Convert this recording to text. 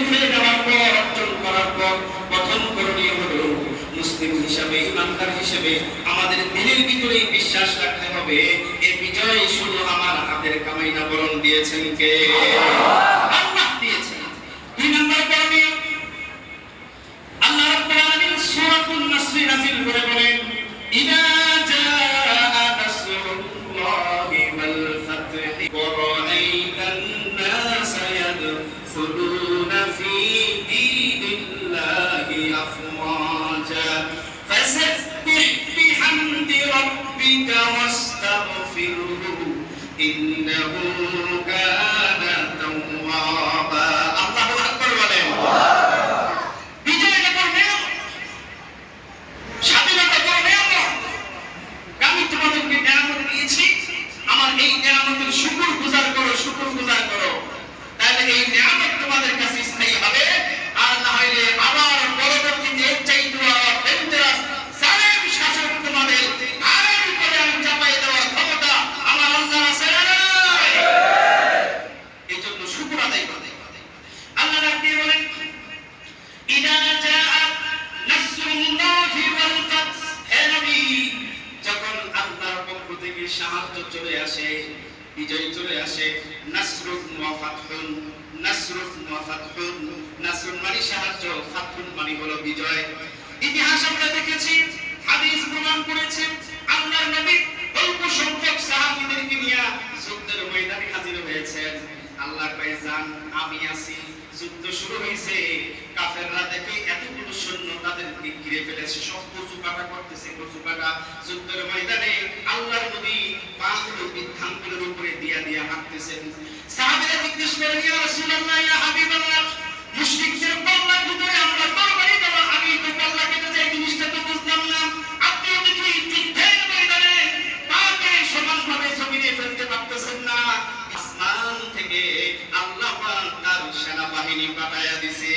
উঠে যাওয়ার পর, অর্জন করার পর প্রথম করণীয় হলো মুসলিম হিসাবে, ইমানদার হিসেবে আমাদের দিলের ভিতরেই বিশ্বাস রাখতে হবে এই বিজয় শুধু আমার হাতের কামাই না, বরং দিয়েছেন কে? আল্লাহ দিয়েছেন। দুই নম্বর করণীয়, আল্লাহ রাব্বুল আলামিন সূরাতুন নাসর নাযিল করে বলেন, ইযা জাআ নাসরুল্লাহি ওয়াল ফাতহু ওয়া রাআইতান নাসা ইয়াদখুলুনা ফী দীনিল্লাহি আফওয়াজা ফাসাব্বিহ বিহামদি রাব্বিকা ওয়াস্তাগফিরহু ইন্নাহু কানা তাওয়াবা। আল্লাহু আকবার বলেন। আমার এই নিয়ামতের শুকরগুজার করো, শুকরগুজার করো, তাহলে এই নিয়ামত তোমাদের কাছে স্থায়ী হবে। আর না হইলে আবার পরবর্তীতে এর চাইতে ডেঞ্জারাস জালেম শাসক তোমাদের ঘাড়ের উপরে আমি চাপাই দেওয়ার ক্ষমতা আমার আল্লাহর আছে না নাই? এই জন্য শুকর আদায় করতে হবে। আল্লাহ রাব্বি বলেন, ইযা জাআ নাসরুল্লাহি ওয়াল ফাতহ, হে নবী, যখন আল্লাহর পক্ষ থেকে সাহায্য চলে আসে, বিজয় চলে আসে, নাসরুন ওয়া ফাতহুন, নাসরুন ওয়া ফাতহুন, নাসরুন মানে সাহায্য, ফাতহুন মানে হলো বিজয়। ইতিহাস আমরা দেখেছি, হাদিস প্রমাণ করেছে, আল্লাহর নবী অল্প সংখ্যক সাহাবীদেরকে নিয়ে যুদ্ধের ময়দানে হাজির হয়েছেন। আল্লাহ কয়, যান, আমি আছি। যুদ্ধ শুরু হয়েছে, কাফেররা দেখে এতগুলো সৈন্য তাদেরকে ঘিরে ফেলেছে, সব কচু কাটা করতেছে, কচু কাটা। যুদ্ধের ময়দানে আল্লাহর নবী পাগুলো বৃদ্ধাঙ্গুলের উপরে দিয়া দিয়া হাঁটতেছেন। সাহাবীরা জিজ্ঞেস করেন, ইয়া রাসূলুল্লাহ, ইয়া হাবিবাল্লাহ, মুশরিকদের পাল্লার ভিতরে আমরা তরবারি দেওয়া, আমি তো পাল্লা কেটে যাই, জিনিসটা তো বুঝলাম না। আপনিও দেখি যুদ্ধের ময়দানে পাকে সমানভাবে জমিনে ফেলতে পারতেছেন না। আসমান থেকে আল্লাহ পাক তার সেনাবাহিনী পাঠায়া দিছে।